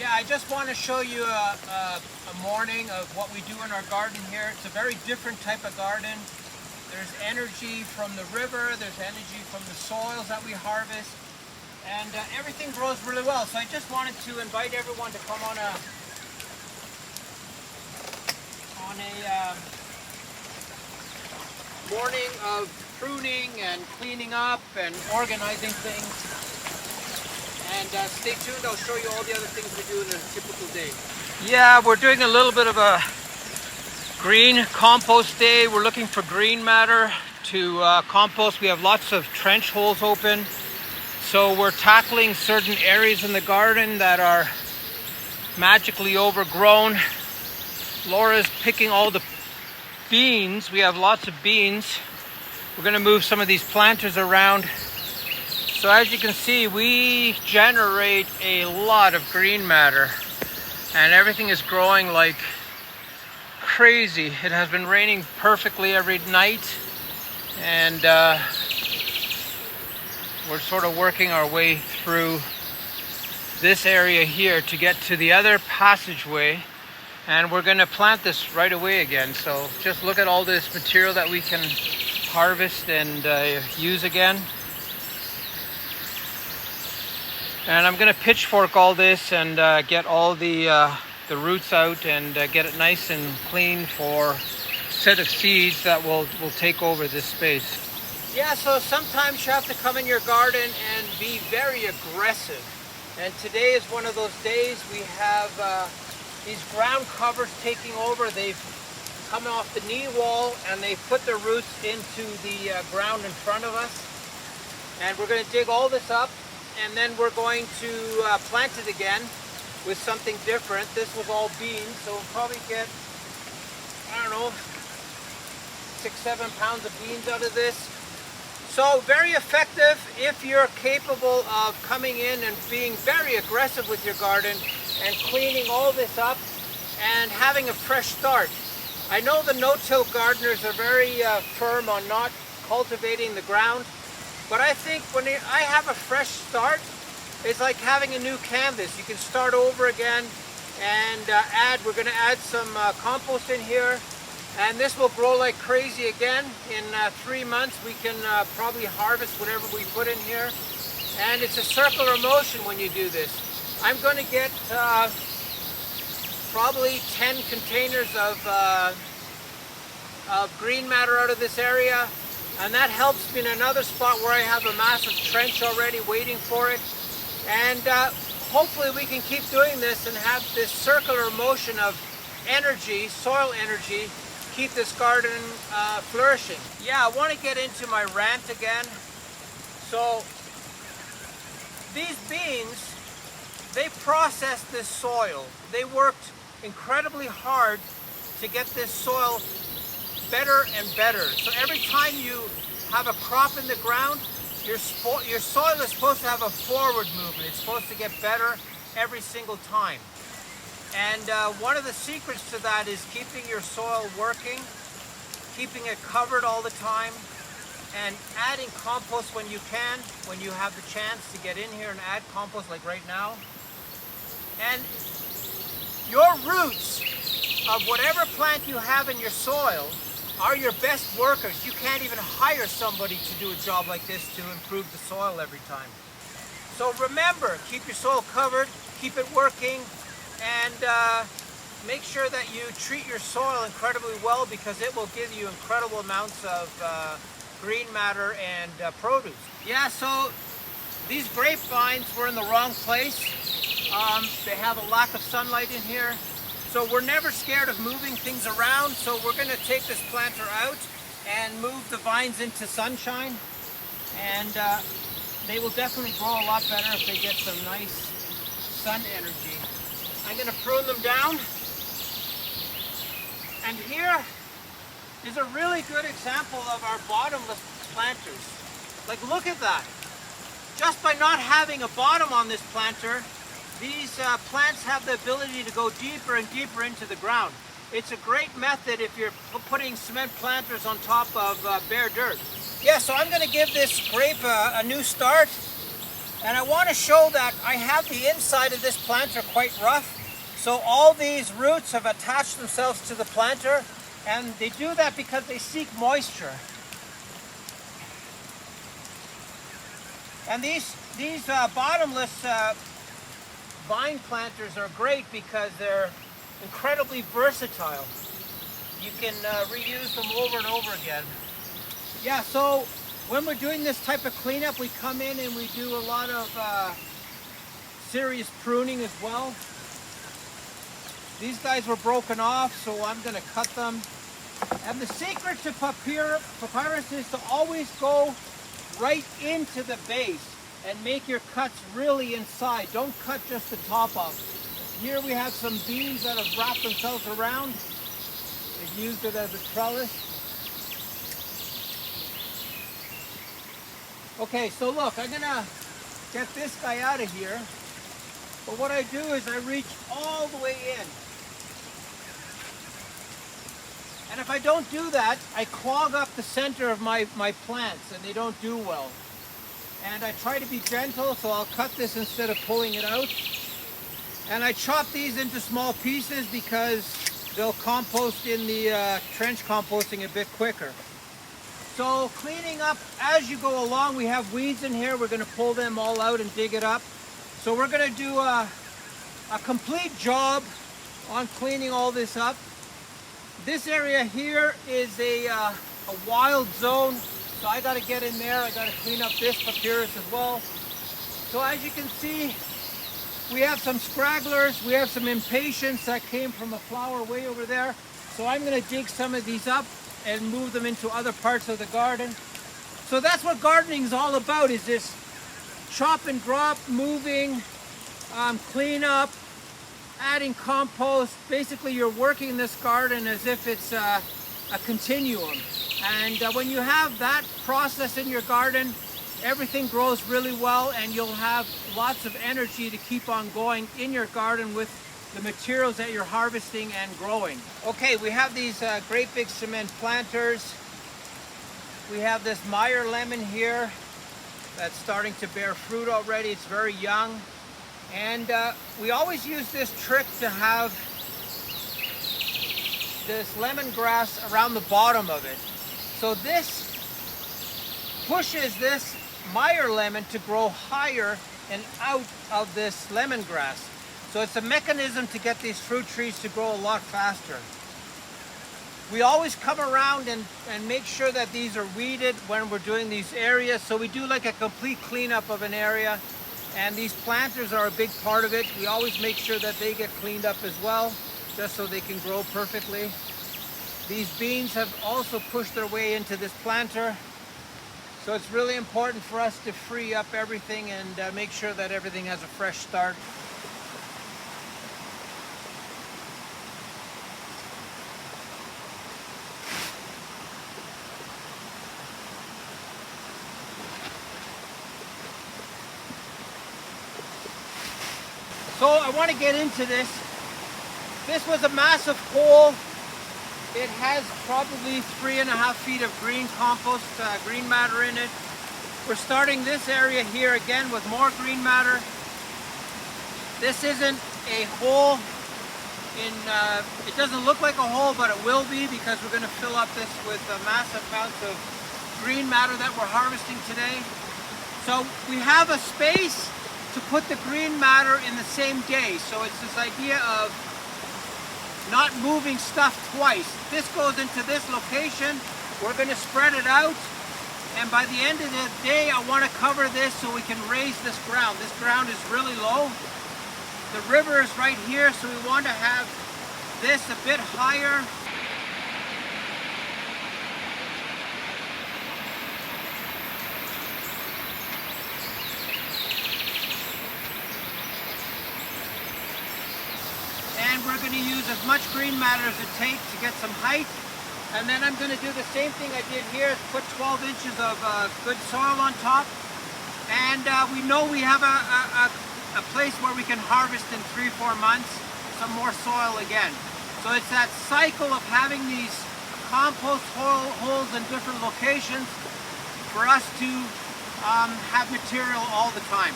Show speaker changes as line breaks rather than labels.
Yeah, I just want to show you a morning of what we do in our garden here. It's a very different type of garden. There's energy from the river, there's energy from the soils that we harvest, and everything grows really well. So I just wanted to invite everyone to come on a morning of pruning and cleaning up and organizing things. And stay tuned, I'll show you all the other things we do in a typical day. Yeah, we're doing a little bit of a green compost day. We're looking for green matter to compost. We have lots of trench holes open. So we're tackling certain areas in the garden that are magically overgrown. Laura's picking all the beans. We have lots of beans. We're going to move some of these planters around. So as you can see, we generate a lot of green matter and everything is growing like crazy. It has been raining perfectly every night, and we're sort of working our way through this area here to get to the other passageway, and we're going to plant this right away again. So just look at all this material that we can harvest and use again. And I'm going to pitchfork all this and get all the roots out and get it nice and clean for a set of seeds that will take over this space. Yeah, so sometimes you have to come in your garden and be very aggressive. And today is one of those days. We have these ground covers taking over. They've come off the knee wall and they've put their roots into the ground in front of us. And we're going to dig all this up. And then we're going to plant it again with something different. This was all beans, so we'll probably get, I don't know, 6-7 pounds of beans out of this. So very effective if you're capable of coming in and being very aggressive with your garden and cleaning all this up and having a fresh start. I know the no-till gardeners are very firm on not cultivating the ground. But I think when I have a fresh start, it's like having a new canvas. You can start over again and we're going to add some compost in here. And this will grow like crazy again. In 3 months, we can probably harvest whatever we put in here. And it's a circular motion when you do this. I'm going to get probably 10 containers of green matter out of this area. And that helps me in another spot where I have a massive trench already waiting for it. And hopefully we can keep doing this and have this circular motion of energy, soil energy, keep this garden flourishing. Yeah, I want to get into my rant again. So these beans, they processed this soil. They worked incredibly hard to get this soil better and better. So every time you have a crop in the ground, your soil is supposed to have a forward movement. It's supposed to get better every single time. And one of the secrets to that is keeping your soil working, keeping it covered all the time, and adding compost when you can, when you have the chance to get in here and add compost like right now. And your roots of whatever plant you have in your soil are your best workers. You can't even hire somebody to do a job like this to improve the soil every time. So remember, keep your soil covered, keep it working, and make sure that you treat your soil incredibly well, because it will give you incredible amounts of green matter and produce. Yeah, so these grapevines were in the wrong place. They have a lack of sunlight in here. So we're never scared of moving things around. So we're going to take this planter out and move the vines into sunshine. And they will definitely grow a lot better if they get some nice sun energy. I'm going to prune them down. And here is a really good example of our bottomless planters. Like, look at that. Just by not having a bottom on this planter, these plants have the ability to go deeper and deeper into the ground. It's a great method if you're putting cement planters on top of bare dirt. Yeah, so I'm going to give this grape a new start. And I want to show that I have the inside of this planter quite rough. So all these roots have attached themselves to the planter, and they do that because they seek moisture. And these bottomless vine planters are great because they're incredibly versatile. You can reuse them over and over again. Yeah, so when we're doing this type of cleanup, we come in and we do a lot of serious pruning as well. These guys were broken off, so I'm going to cut them. And the secret to papyrus is to always go right into the base and make your cuts really inside. Don't cut just the top off. Here we have some beams that have wrapped themselves around. They've used it as a trellis. Okay, so look, I'm gonna get this guy out of here. But what I do is I reach all the way in. And if I don't do that, I clog up the center of my plants and they don't do well. And I try to be gentle, so I'll cut this instead of pulling it out. And I chop these into small pieces because they'll compost in the trench composting a bit quicker. So cleaning up as you go along, we have weeds in here. We're going to pull them all out and dig it up. So we're going to do a complete job on cleaning all this up. This area here is a wild zone, so I got to get in there. I got to clean up this papyrus as well. So as you can see, we have some scragglers, we have some impatiens that came from a flower way over there. So I'm going to dig some of these up and move them into other parts of the garden. So that's what gardening is all about, is this chop and drop, moving, clean up, adding compost. Basically, you're working this garden as if it's a continuum. And when you have that process in your garden, everything grows really well and you'll have lots of energy to keep on going in your garden with the materials that you're harvesting and growing. Okay, we have these great big cement planters. We have this Meyer lemon here that's starting to bear fruit already. It's very young. And we always use this trick to have this lemongrass around the bottom of it. So this pushes this Meyer lemon to grow higher and out of this lemongrass. So it's a mechanism to get these fruit trees to grow a lot faster. We always come around and make sure that these are weeded when we're doing these areas. So we do like a complete cleanup of an area. And these planters are a big part of it. We always make sure that they get cleaned up as well, just so they can grow perfectly. These beans have also pushed their way into this planter. So it's really important for us to free up everything and make sure that everything has a fresh start. So I want to get into this. This was a massive hole. It has probably 3.5 feet of green compost, green matter in it. We're starting this area here again with more green matter. This isn't a hole it doesn't look like a hole, but it will be because we're going to fill up this with massive amounts of green matter that we're harvesting today. So we have a space to put the green matter in the same day. So it's this idea of not moving stuff twice. This goes into this location. We're going to spread it out. And by the end of the day, I want to cover this so we can raise this ground. This ground is really low. The river is right here, so we want to have this a bit higher. And we're going to use as much green matter as it takes to get some height. And then I'm going to do the same thing I did here, put 12 inches of good soil on top. And we know we have a place where we can harvest in 3-4 months, some more soil again. So it's that cycle of having these compost holes in different locations for us to have material all the time.